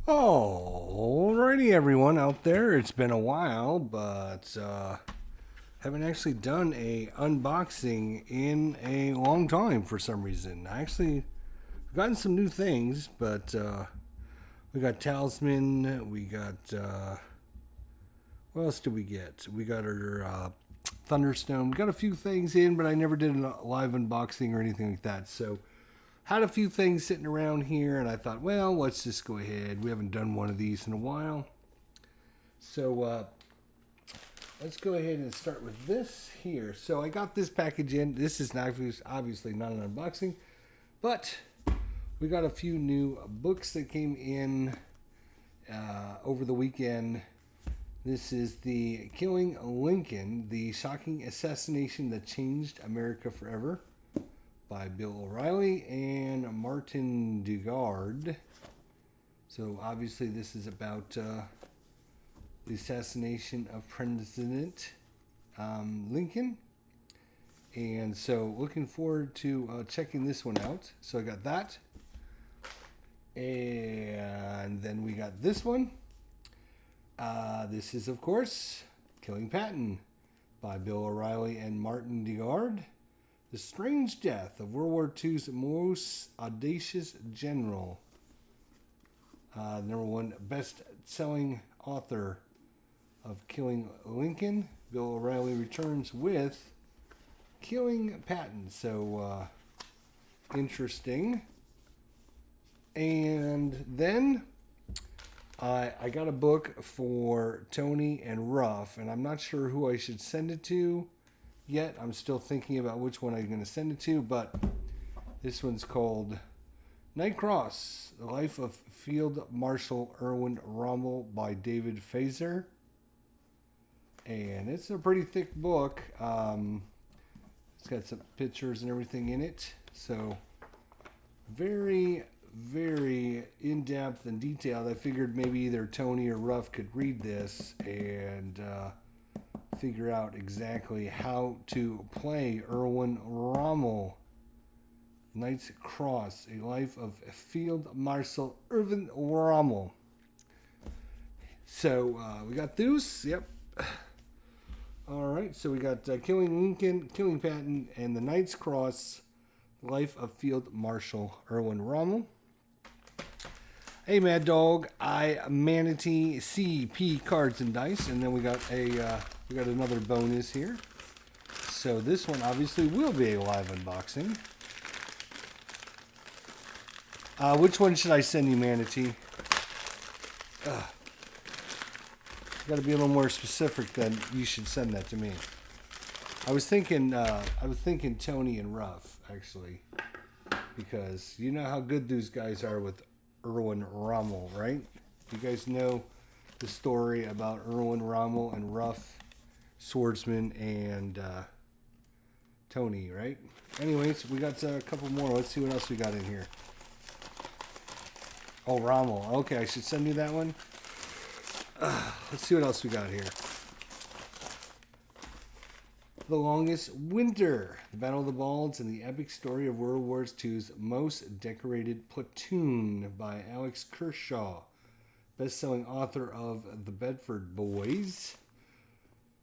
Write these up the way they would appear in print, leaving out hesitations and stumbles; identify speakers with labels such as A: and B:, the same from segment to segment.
A: Alrighty, everyone out there. It's been a while, but haven't actually done a unboxing in a long time for some reason. I actually gotten some new things, but we got Talisman. We got what else did we get? We got our Thunderstone. We got a few things in, but I never did a live unboxing or anything like that. So had a few things sitting around here, and I thought, well, let's just go ahead. We haven't done one of these in a while. So let's go ahead and start with this here. So I got this package in. This is not, obviously not an unboxing, but we got a few new books that came in over the weekend. This is the Killing Lincoln, the shocking assassination that changed America forever, by Bill O'Reilly and Martin Dugard. So obviously this is about the assassination of President Lincoln. And so looking forward to checking this one out. So I got that. And then we got this one. This is, of course, Killing Patton by Bill O'Reilly and Martin Dugard. The strange death of World War II's most audacious general. Number one best-selling author of Killing Lincoln. Bill O'Reilly returns with Killing Patton. So, interesting. And then I got a book for Tony and Ruff, and I'm not sure who I should send it to yet. I'm still thinking about which one I'm going to send it to, but this one's called Night Cross, The Life of Field Marshal Erwin Rommel by David Fazer. And it's a pretty thick book. It's got some pictures and everything in it. So very, very in-depth and detailed. I figured maybe either Tony or Ruff could read this and figure out exactly how to play Erwin Rommel. Knight's Cross, A Life of Field Marshal Erwin Rommel. So we got those. Yep. All right. So we got Killing Lincoln, Killing Patton, and the Knight's Cross, Life of Field Marshal Erwin Rommel. Hey, Mad Dog, I Manatee CP Cards and Dice, and then we got another bonus here. So this one obviously will be a live unboxing. Which one should I send you, Manatee? Got to be a little more specific than you should send that to me. I was thinking Tony and Ruff actually, because you know how good those guys are with Erwin Rommel, right? You guys know the story about Erwin Rommel and Ruff, Swordsman, and Tony, right? Anyways, we got a couple more. Let's see what else we got in here. Oh, Rommel. Okay, I should send you that one. Let's see what else we got here. The Longest Winter, The Battle of the Bulge, and the epic story of World War II's most decorated platoon by Alex Kershaw, best-selling author of The Bedford Boys.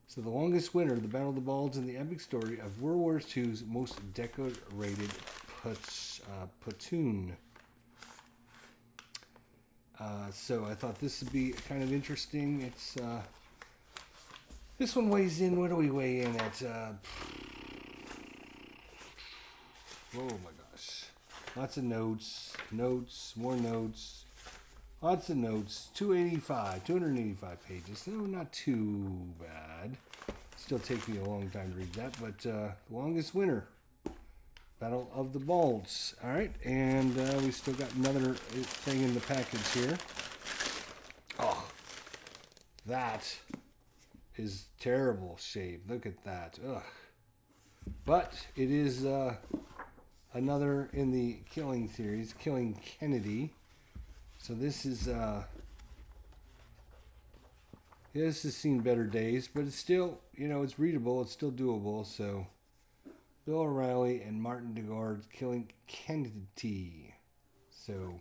A: So The Longest Winter, The Battle of the Bulge, and the epic story of World War II's most decorated platoon. So I thought this would be kind of interesting. It's this one weighs in. What do we weigh in at? Oh my gosh. Lots of notes. More notes. Lots of notes. 285 pages. No, not too bad. Still take me a long time to read that, but The Longest Winter. Battle of the Bulge. Alright, and we still got another thing in the package here. Oh, that is terrible shape. Look at that. Ugh. But it is another in the Killing series, Killing Kennedy. So this is this has seen better days, but it's still, it's readable. It's still doable. So Bill O'Reilly and Martin Dugard, Killing Kennedy. So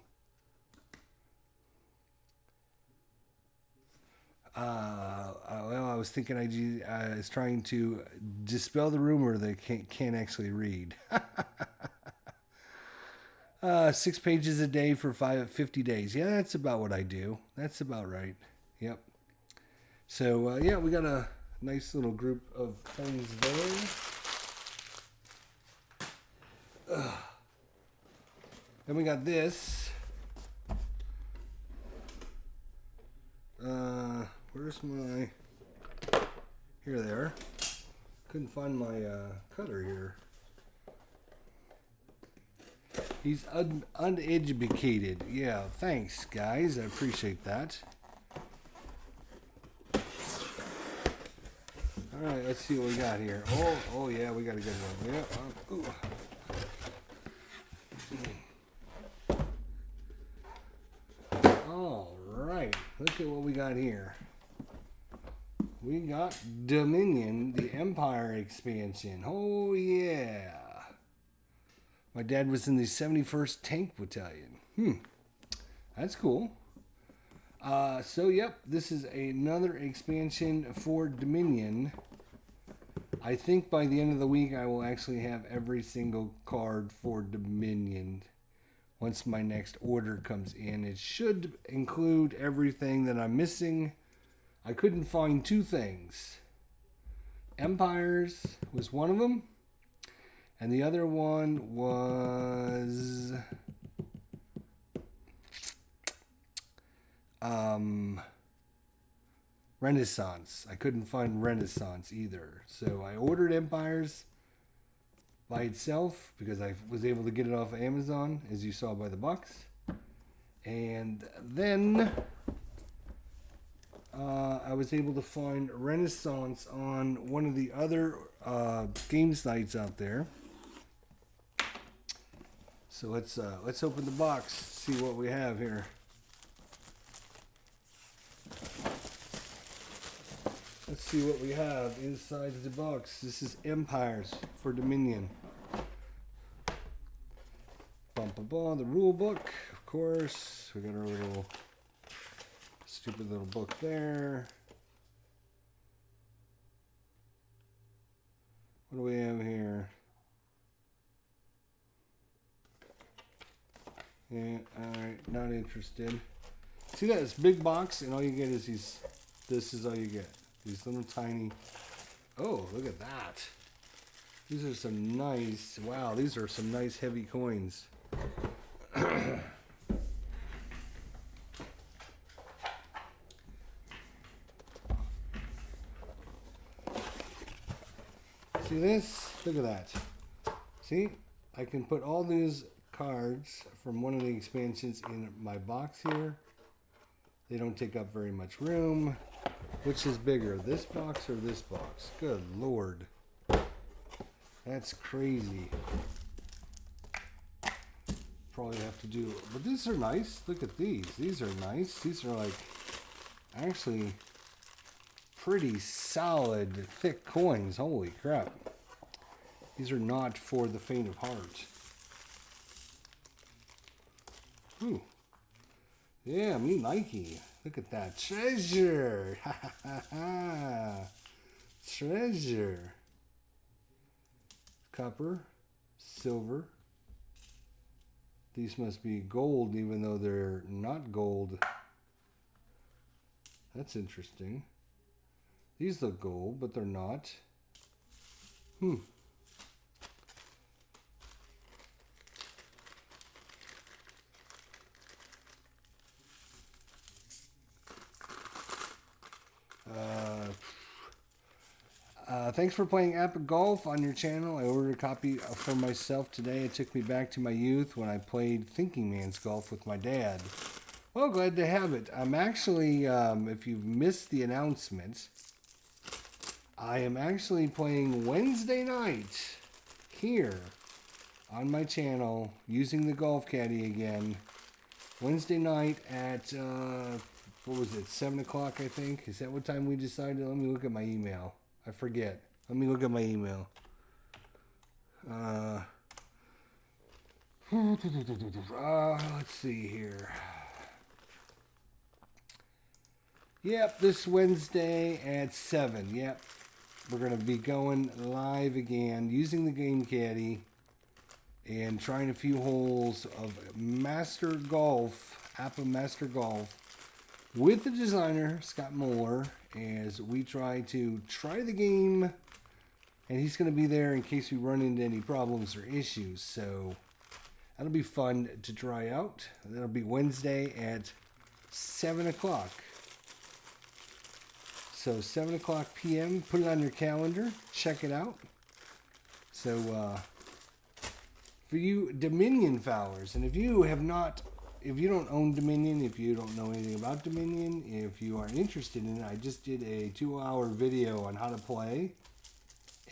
A: Well, I was thinking I was trying to dispel the rumor that I can't actually read. 6 pages a day for 50 days. Yeah, that's about what I do. That's about right. Yep. So, yeah, we got a nice little group of things there. Then we got this. Where's my... Here they are. Couldn't find my cutter here. He's uneducated. Yeah, thanks, guys. I appreciate that. All right, let's see what we got here. Oh yeah, we got a good one. Yeah. All right, look at what we got here. We got Dominion, the Empire expansion. Oh yeah. My dad was in the 71st Tank Battalion. That's cool. So, yep, this is another expansion for Dominion. I think by the end of the week, I will actually have every single card for Dominion. Once my next order comes in, it should include everything that I'm missing. I couldn't find two things. Empires was one of them. And the other one was Renaissance. I couldn't find Renaissance either. So I ordered Empires by itself because I was able to get it off of Amazon, as you saw by the box. And then I was able to find Renaissance on one of the other game sites out there. So let's open the box, see what we have here. Let's see what we have inside the box. This is Empires for Dominion. The rule book, of course. We got our little stupid little book there. What do we have here? Yeah, alright, not interested. See that? It's big box, and all you get is these. This is all you get. These little tiny. Oh, look at that. These are some nice. Wow, these are some nice heavy coins. See this? Look at that. See? I can put all these cards from one of the expansions in my box here. They don't take up very much room. Which is bigger, this box or this box? Good Lord. That's crazy. Probably have to do, but these are nice. Look at these. These are nice. These are like actually pretty solid, thick coins. Holy crap. These are not for the faint of heart. Ooh. Yeah, me likey. Look at that. Treasure. Ha ha ha ha. Treasure. Copper. Silver. These must be gold even though they're not gold. That's interesting. These look gold, but they're not. Thanks for playing Epic Golf on your channel. I ordered a copy for myself today. It took me back to my youth when I played Thinking Man's Golf with my dad. Well, glad to have it. I'm actually, if you've missed the announcement, I am actually playing Wednesday night here on my channel using the Golf Caddy again. Wednesday night at, what was it, 7 o'clock, I think? Is that what time we decided? Let me look at my email. I forget. Let me look at my email. Let's see here. Yep, this Wednesday at 7. Yep, we're going to be going live again using the Game Caddy and trying a few holes of Master Golf, Apple Master Golf, with the designer, Scott Moeller, as we try the game, and he's going to be there in case we run into any problems or issues. So that'll be fun to try out. That'll be Wednesday at 7 o'clock. So 7 o'clock p.m., put it on your calendar, check it out. So for you Dominion followers, and if you don't own Dominion, if you don't know anything about Dominion, if you are interested in it, I just did a 2-hour video on how to play,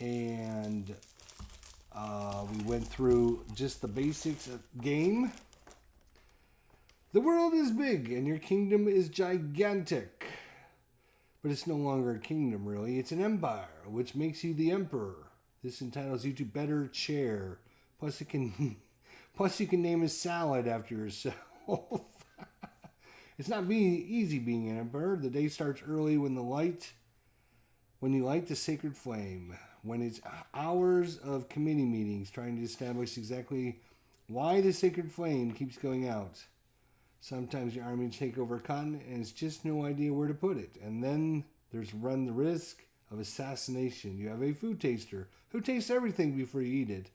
A: and we went through just the basics of the game. The world is big and your kingdom is gigantic. But it's no longer a kingdom, really. It's an empire, which makes you the emperor. This entitles you to better chair. Plus, you can name a salad after yourself. It's not easy being an emperor. The day starts early when you light the sacred flame. When it's hours of committee meetings trying to establish exactly why the sacred flame keeps going out. Sometimes your army take over a continent and it's just no idea where to put it. And then there's run the risk of assassination. You have a food taster who tastes everything before you eat it.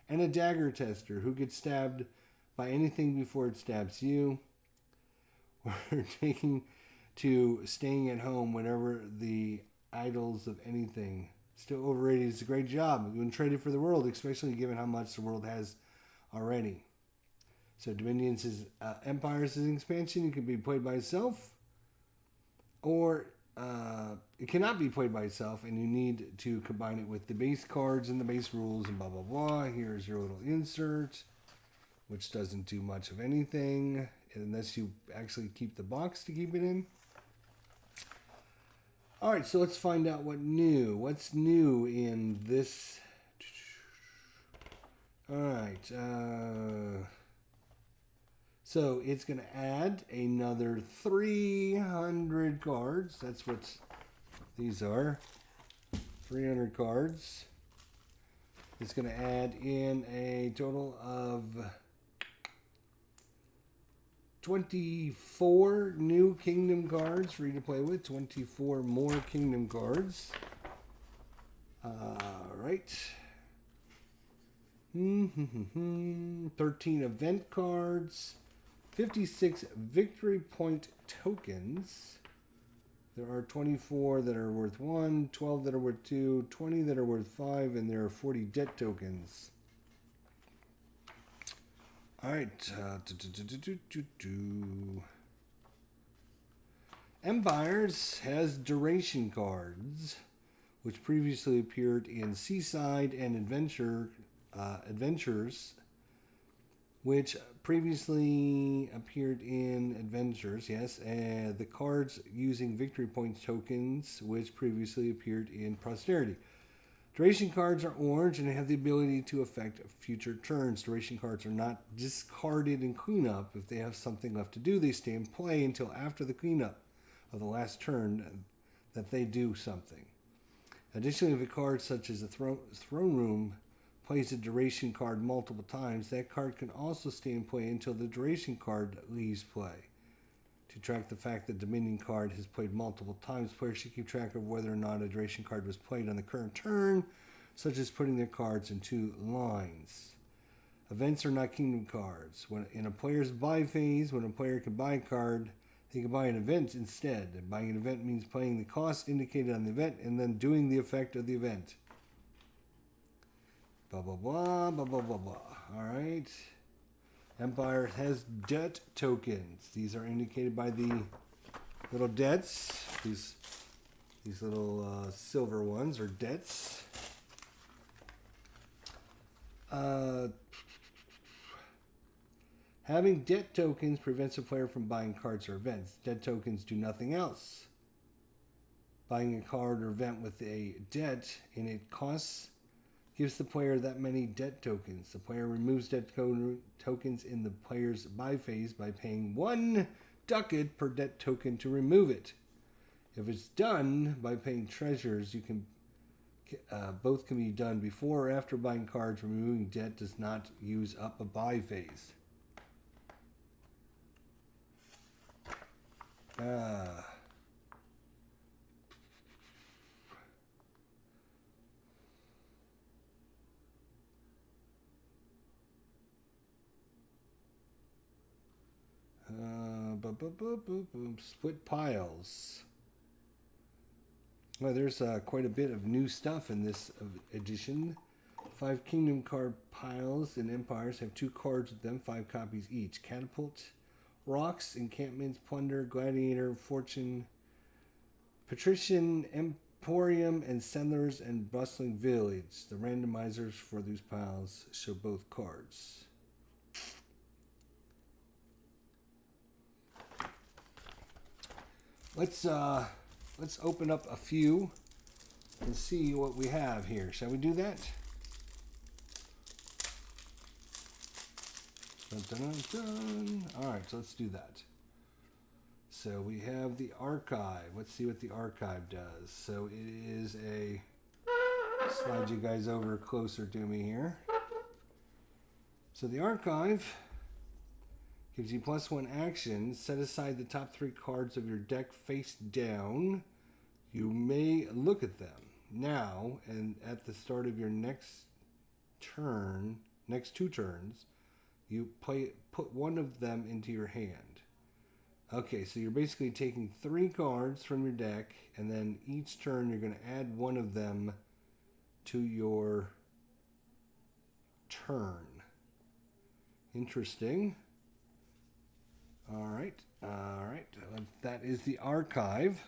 A: And a dagger tester who gets stabbed by anything before it stabs you. We're taking to staying at home whenever the idols of anything. Still overrated. It's a great job. When traded for the world, especially given how much the world has already. So Dominions is Empires is an expansion. It can be played by itself, or it cannot be played by itself, and you need to combine it with the base cards and the base rules and blah blah blah. Here's your little insert, which doesn't do much of anything unless you actually keep the box to keep it in. All right, so let's find out what's new in this. All right. So it's going to add another 300 cards. That's what these are. 300 cards. It's going to add in a total of 24 new kingdom cards for you to play with. 24 more kingdom cards. All right. 13 event cards. 56 victory point tokens. There are 24 that are worth 1, 12 that are worth 2, 20 that are worth 5, and there are 40 debt tokens. All right. Empires has duration cards, which previously appeared in Seaside and Adventures, which previously appeared in Adventures, yes, and the cards using victory point tokens, which previously appeared in Prosperity. Duration cards are orange and have the ability to affect future turns. Duration cards are not discarded in cleanup. If they have something left to do, they stay in play until after the cleanup of the last turn that they do something. Additionally, if a card such as a throne room plays a duration card multiple times, that card can also stay in play until the duration card leaves play. To track the fact that Dominion card has played multiple times, players should keep track of whether or not a duration card was played on the current turn, such as putting their cards in 2 lines. Events are not kingdom cards. When in a player's buy phase, when a player can buy a card, they can buy an event instead. Buying an event means paying the cost indicated on the event and then doing the effect of the event. Blah, blah, blah, blah, blah, blah, blah. All right. Empire has debt tokens. These are indicated by the little debts. These little silver ones are debts. Having debt tokens prevents a player from buying cards or events. Debt tokens do nothing else. Buying a card or event with a debt in it costs gives the player that many debt tokens. The player removes debt tokens in the player's buy phase by paying 1 ducat per debt token to remove it. If it's done by paying treasures, you can both can be done before or after buying cards. Removing debt does not use up a buy phase. Split piles. Well, there's quite a bit of new stuff in this edition. 5 Kingdom card piles and empires have 2 cards with them, 5 copies each. Catapult, rocks, encampments, plunder, gladiator, fortune, patrician, emporium, and settlers and bustling village. The randomizers for these piles show both cards. Let's open up a few and see what we have here. Shall we do that? Dun, dun, dun, dun. All right, so let's do that. So we have the archive. Let's see what the archive does. So it is a, slide you guys over closer to me here. So the archive gives you +1 action. Set aside the top 3 cards of your deck face down. You may look at them now, and at the start of your next 2 turns, you put one of them into your hand. Okay, so you're basically taking 3 cards from your deck, and then each turn you're going to add one of them to your turn. Interesting. All right. That is the archive.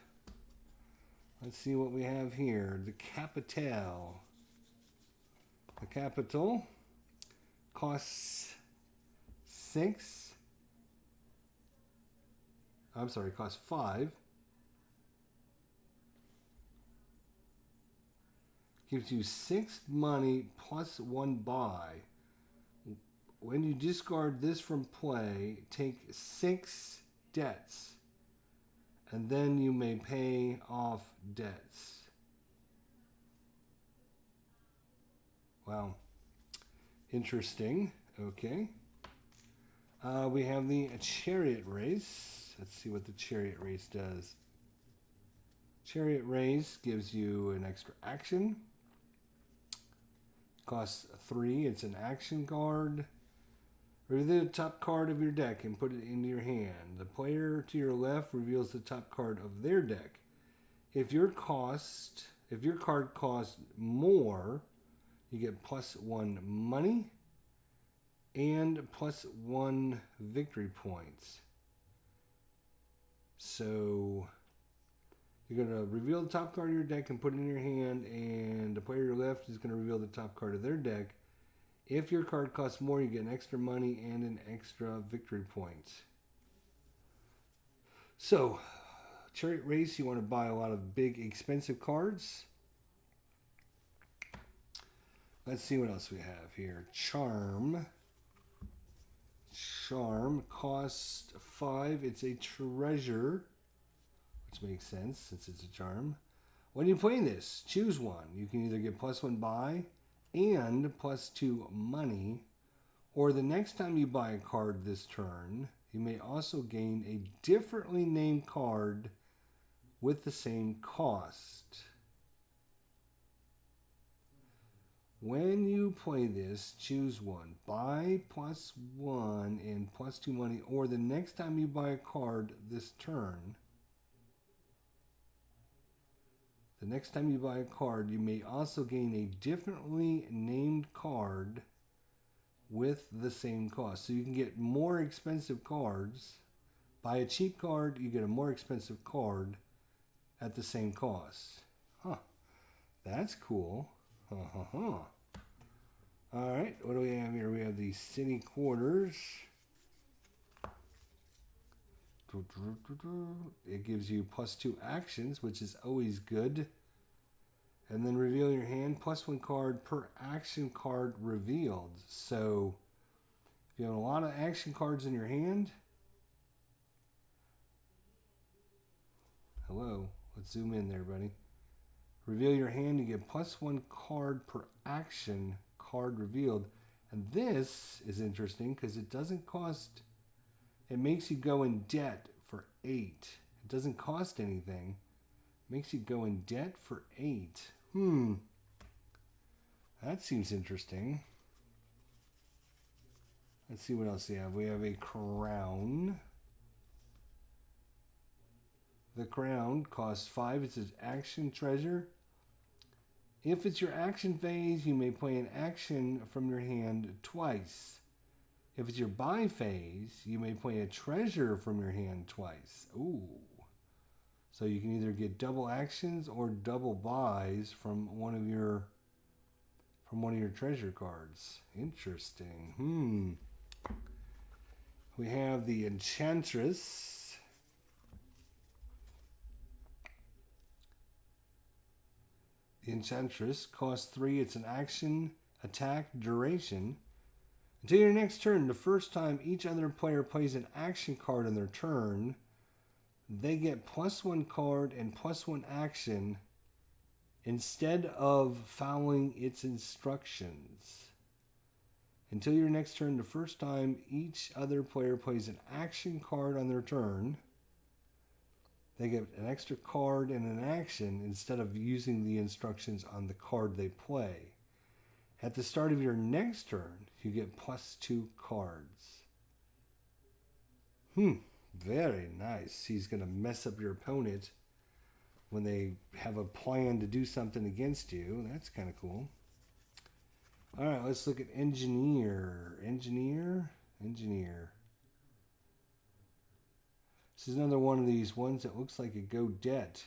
A: Let's see what we have here. The Capital. The Capital costs 6. I'm sorry, costs 5. Gives you 6 money plus 1 buy. When you discard this from play, take 6 debts, and then you may pay off debts. Wow. Interesting. Okay. We have the Chariot Race. Let's see what the Chariot Race does. Chariot Race gives you an extra action. Costs 3. It's an action card. Reveal the top card of your deck and put it into your hand. The player to your left reveals the top card of their deck. If your card costs more, you get +1 money and +1 victory points. So you're going to reveal the top card of your deck and put it in your hand, and the player to your left is going to reveal the top card of their deck. If your card costs more, you get an extra money and an extra victory point. So, Chariot Race, you want to buy a lot of big, expensive cards. Let's see what else we have here. Charm. Charm costs 5. It's a treasure, which makes sense since it's a charm. When you play this, choose one. You can either get +1 buy and +2 money, or the next time you buy a card this turn, you may also gain a differently named card with the same cost. When you play this, choose one. Buy +1 and +2 money, or the next time you buy a card this turn, the next time you buy a card, you may also gain a differently named card with the same cost. So you can get more expensive cards. Buy a cheap card, you get a more expensive card at the same cost. Huh. That's cool. All right, what do we have here? We have the city quarters. It gives you +2 actions, which is always good. And then reveal your hand, +1 card per action card revealed. So if you have a lot of action cards in your hand, hello, Let's zoom in there, buddy. Reveal your hand. You get +1 card per action card revealed. And this is interesting because it doesn't cost... It makes you go in debt for 8. It doesn't cost anything. It makes you go in debt for 8. That seems interesting. Let's see what else we have. We have a crown. The crown costs 5. It says action treasure. If it's your action phase, you may play an action from your hand twice. If it's your buy phase, you may play a treasure from your hand twice. Ooh. So you can either get double actions or double buys from one of your treasure cards. Interesting. We have the Enchantress. The Enchantress costs 3. It's an action, attack, duration. Until your next turn, the first time each other player plays an action card on their turn, they get +1 card and +1 action instead of following its instructions. Until your next turn, the first time each other player plays an action card on their turn, they get an extra card and an action instead of using the instructions on the card they play. At the start of your next turn, you get +2 cards. Very nice. He's going to mess up your opponent when they have a plan to do something against you. That's kind of cool. All right, let's look at Engineer. Engineer. This is another one of these ones that looks like a go debt.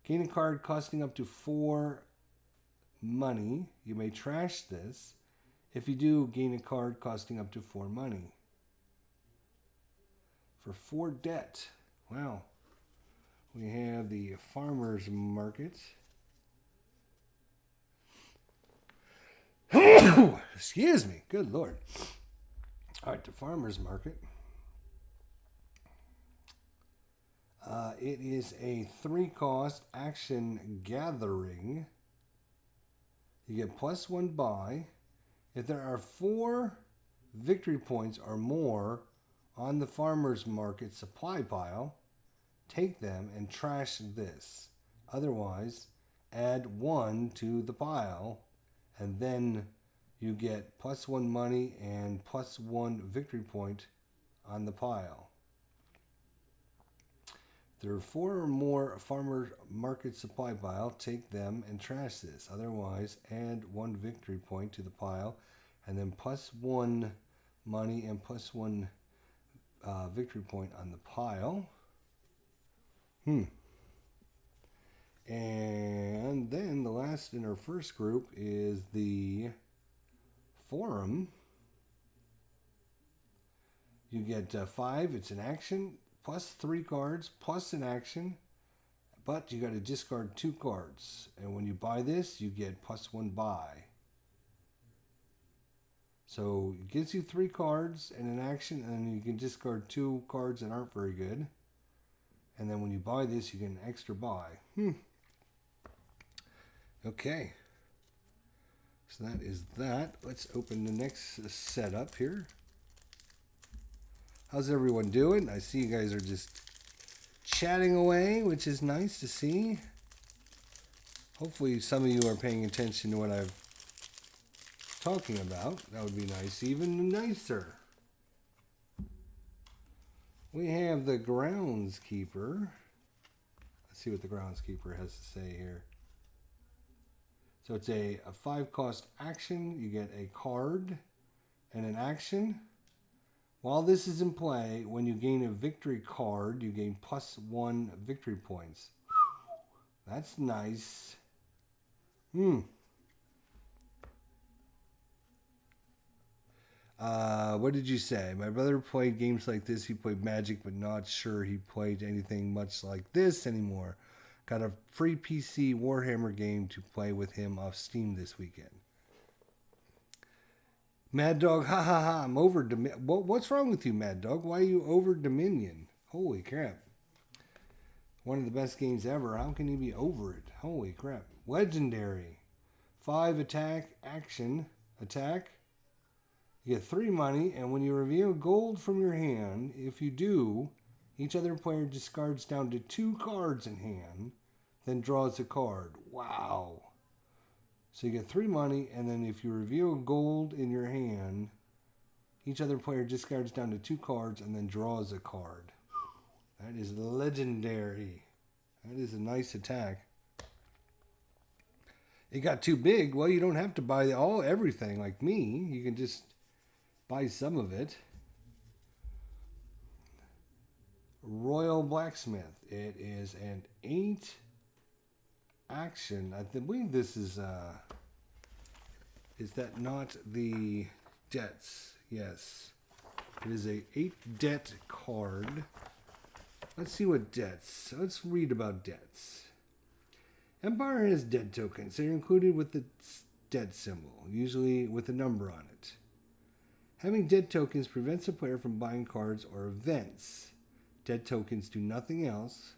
A: Gain a card costing up to 4 money. You may trash this. If you do, gain a card costing up to 4 money. For 4 debt. Wow. We have the Farmer's Market. Excuse me. Good Lord. All right, the Farmer's Market. It is a 3-cost action gathering. You get +1 buy. If there are 4 victory points or more on the Farmer's Market supply pile, take them and trash this. Otherwise, add 1 to the pile, and then you get +1 money and +1 victory point on the pile. If there are 4 or more Farmer's Market supply pile, take them and trash this. Otherwise, add 1 victory point to the pile, and then +1 money and +1 victory point on the pile. And then the last in our first group is the Forum. You get 5. It's an action, +3 cards, plus an action. But you got to discard 2 cards. And when you buy this, you get +1 buy. So it gives you 3 cards and an action, and you can discard 2 cards that aren't very good. And then when you buy this, you get an extra buy. Okay. So that is that. Let's open the next setup here. How's everyone doing? I see you guys are just chatting away, which is nice to see. Hopefully some of you are paying attention to what I'm talking about. That would be nice. Even nicer. We have the Groundskeeper. Let's see what the Groundskeeper has to say here. So it's a 5-cost action. You get a card and an action. While this is in play, when you gain a victory card, you gain +1 victory points. That's nice. What did you say? My brother played games like this. He played Magic, but not sure he played anything much like this anymore. Got a free PC Warhammer game to play with him off Steam this weekend. Mad Dog, ha ha ha, I'm over Dominion. What's wrong with you, Mad Dog? Why are you over Dominion? Holy crap. One of the best games ever. How can you be over it? Holy crap. Legendary. 5 attack, action, attack. You get 3 money, and when you reveal gold from your hand, if you do, each other player discards down to 2 cards in hand, then draws a card. Wow. So you get 3 money, and then if you reveal gold in your hand, each other player discards down to 2 cards and then draws a card. That is legendary. That is a nice attack. It got too big. Well, you don't have to buy everything like me. You can just buy some of it. Royal Blacksmith. It is an 8 action. I believe this is that not the debts? Yes. It is a 8 debt card. Let's see what debts. Let's read about debts. Empire has debt tokens. They're included with the debt symbol, usually with a number on it. Having debt tokens prevents a player from buying cards or events. Debt tokens do nothing else.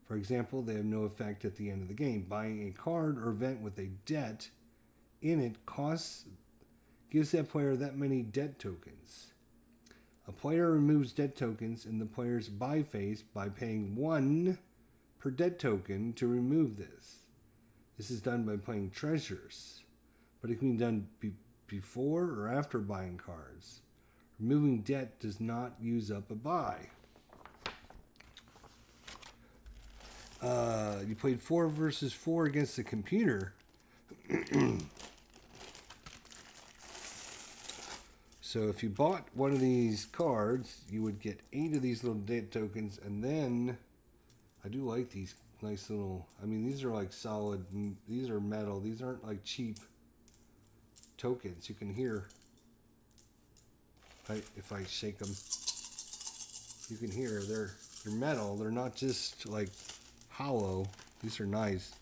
A: For example, they have no effect at the end of the game. Buying a card or event with a debt in it gives that player that many debt tokens. A player removes debt tokens in the player's buy phase by paying 1 per debt token to remove this. This is done by playing treasures, but it can be done before or after buying cards. Removing debt does not use up a buy. You played 4 versus 4 against the computer. So if you bought one of these cards, you would get 8 of these little debt tokens, and then I do like these nice little, I mean, these are like solid, these are metal, these aren't like cheap tokens. You can hear, if I shake them, you can hear they're metal, they're not just like hollow. These are nice.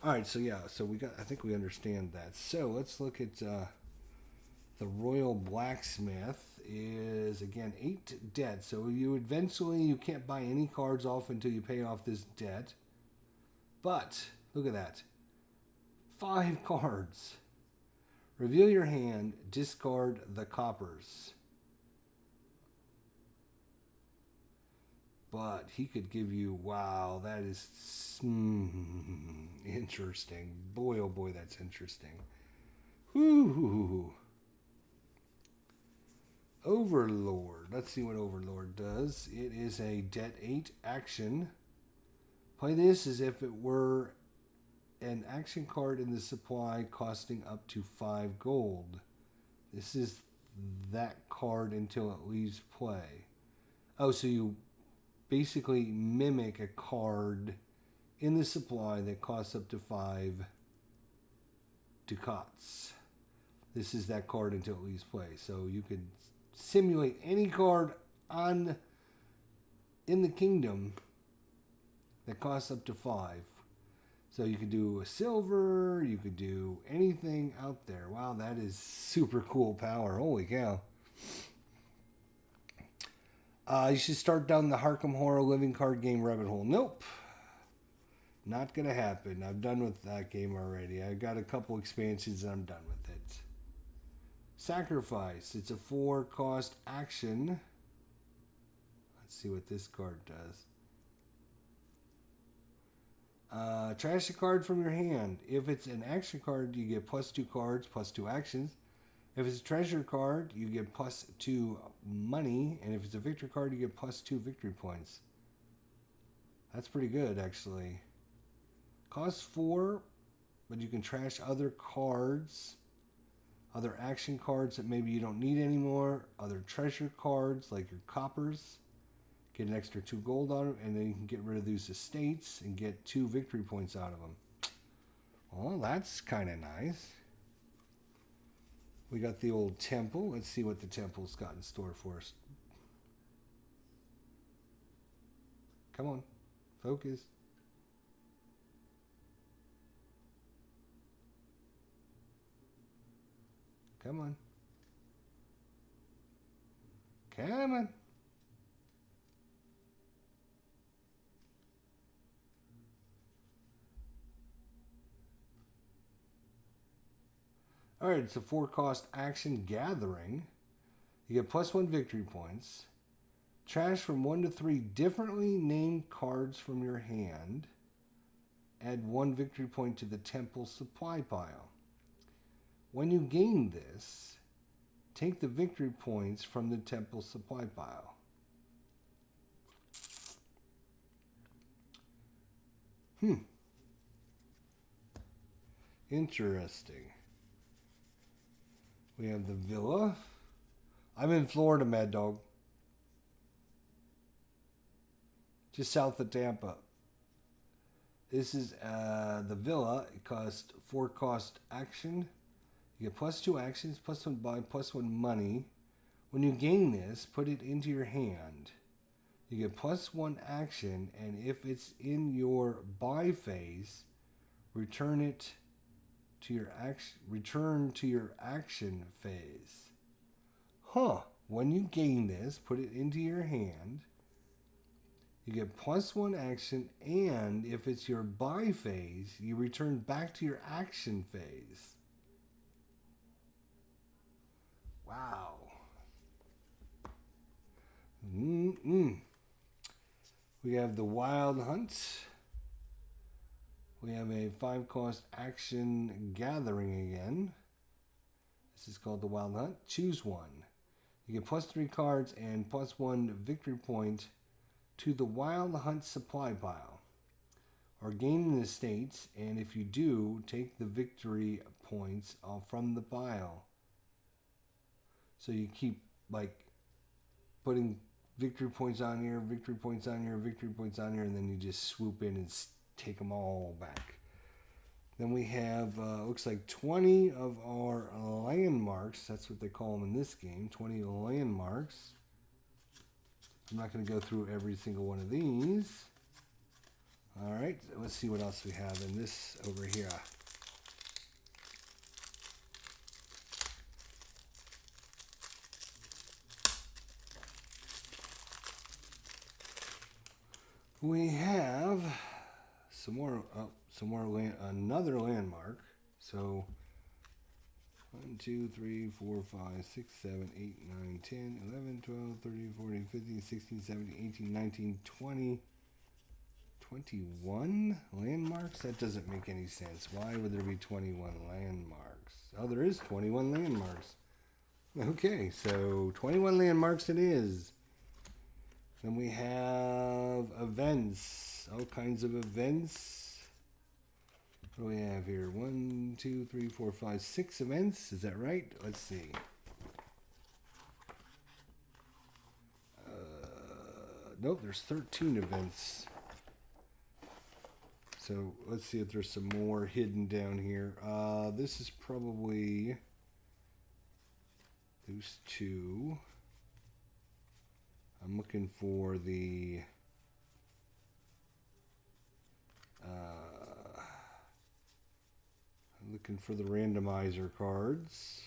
A: All right, so yeah, so I think we understand that. So let's look at the Royal Blacksmith. Is again 8 debt. So you can't buy any cards off until you pay off this debt. But look at that. 5 cards. Reveal your hand, discard the coppers. But he could give you, wow, that is interesting. Boy, oh boy, that's interesting. Whoo. Overlord. Let's see what Overlord does. It is a debt 8 action. Play this as if it were an action card in the supply costing up to 5 gold. This is that card until it leaves play. Oh, so you basically mimic a card in the supply that costs up to 5 ducats. This is that card until it leaves play. So you could simulate any card in the kingdom that costs up to 5. So you could do a silver, you could do anything out there. Wow, that is super cool power. Holy cow. You should start down the Arkham Horror living card game rabbit hole. Nope. Not going to happen. I'm done with that game already. I got a couple expansions and I'm done with it. Sacrifice. It's a 4 cost action. Let's see what this card does. Trash a card from your hand. If it's an action card, you get +2 cards, +2 actions. If it's a treasure card, you get +2 money. And if it's a victory card, you get +2 victory points. That's pretty good, actually. Costs 4, but you can trash other cards. Other action cards that maybe you don't need anymore. Other treasure cards, like your coppers. Get an extra 2 gold on them, and then you can get rid of these estates and get 2 victory points out of them. Well, that's kind of nice. We got the old temple. Let's see what the temple's got in store for us. Come on. Focus. Come on. Come on. All right, it's a 4-cost action gathering. You get +1 victory points. Trash from 1 to 3 differently named cards from your hand. Add 1 victory point to the temple supply pile. When you gain this, take the victory points from the temple supply pile. Interesting. We have the villa. I'm in Florida, Mad Dog. Just south of Tampa. This is the villa. It costs 4-cost action. You get +2 actions, +1 buy, +1 money. When you gain this, put it into your hand. You get +1 action, and if it's in your buy phase, return it to your action. Return to your action phase. When you gain this, put it into your hand. You get +1 action, and if it's your buy phase, you return back to your action phase. Wow. We have the Wild Hunt. We have a 5-cost action gathering again. This is called the Wild Hunt. Choose one. You get +3 cards and +1 victory point to the Wild Hunt supply pile. Or gain an estate, and if you do, take the victory points from the pile. So you keep like putting victory points on here, victory points on here, victory points on here, and then you just swoop in and take them all back. Then we have, looks like 20 of our landmarks. That's what they call them in this game, 20 landmarks. I'm not going to go through every single one of these. All right, let's see what else we have in this over here. We have another landmark. So 1, 2, 3, 4, 5, 6, 7, 8, 9, 10, 11, 12, 13, 14, 15, 16, 17, 18, 19, 20, 21 landmarks? That doesn't make any sense. Why would there be 21 landmarks? Oh, there is 21 landmarks. Okay, so 21 landmarks it is. Then we have events. All kinds of events. What do we have here? 1, 2, 3, 4, 5, 6 events. Is that right? Let's see. Nope, there's 13 events. So let's see if there's some more hidden down here. This is probably those two. I'm looking for the randomizer cards.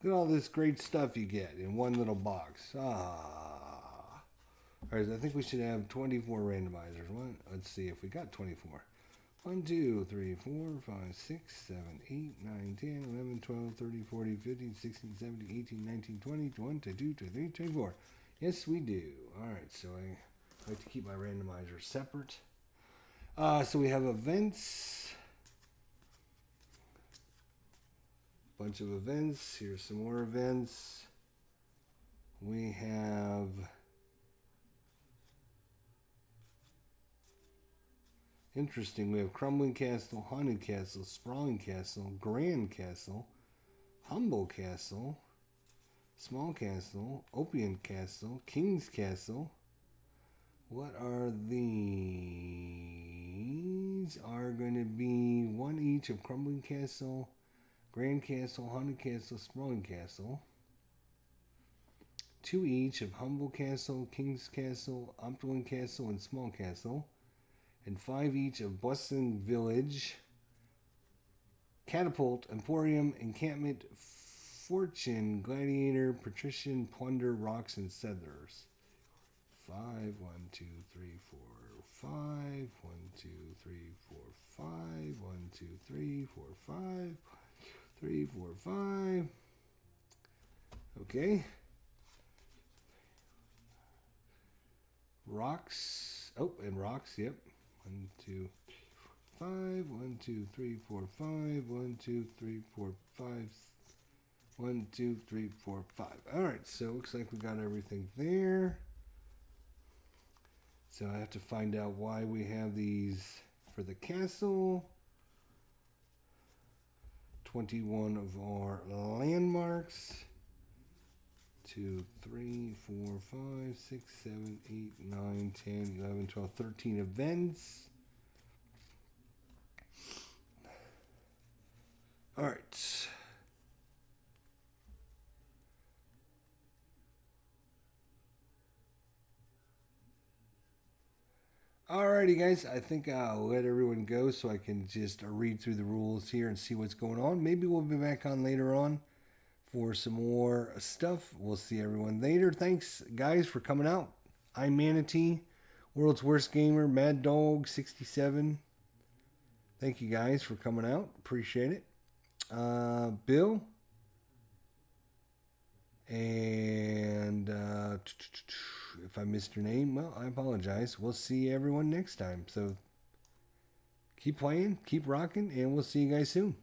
A: Look at all this great stuff you get in one little box. All right, I think we should have 24 randomizers. Let's see if we got 24. 1, 2, 3, 4, 5, 6, 7, 8, 9, 10, 11, 12, 13, 14, 15, 16, 17, 18, 19, 20, 21, 22, 23, 24. Yes, we do. All right, so I like to keep my randomizers separate. So we have events. Bunch of events. Here's some more events. We have interesting. We have Crumbling Castle, Haunted Castle, Sprawling Castle, Grand Castle, Humble Castle, Small Castle, Opium Castle, King's Castle. What are these? Are going to be one each of Crumbling Castle, Grand Castle, Haunted Castle, Sprawling Castle. 2 each of Humble Castle, King's Castle, Optolin Castle, and Small Castle, and 5 each of Boston Village, Catapult, Emporium, Encampment, Fortune, Gladiator, Patrician, Plunder, Rocks, and Settlers. 5, 1, 2, 3, 4, 5, 1, 2, 3, 4, 5, 1, 2, 3, 4, 5, 3, 4, 5. Okay. Rocks. Oh, and rocks, yep. 1, 2, 5, 1, 2, 3, 4, 5, 1, 2, 3, 4, 5, 1, 2, 3, 4, 5. Alright, so it looks like we got everything there. So I have to find out why we have these for the castle. 21 of our landmarks. 2, 3, 4, 5, 6, 7, 8, 9, 10, 11, 12, 13 events. All right. Alrighty, guys. I think I'll let everyone go so I can just read through the rules here and see what's going on. Maybe we'll be back on later on for some more stuff. We'll see everyone later. Thanks, guys, for coming out. I'm Manatee, World's Worst Gamer, Mad Dog 67. Thank you guys for coming out. Appreciate it. Bill. And if I missed your name, well, I apologize. We'll see everyone next time. So keep playing, keep rocking, and we'll see you guys soon.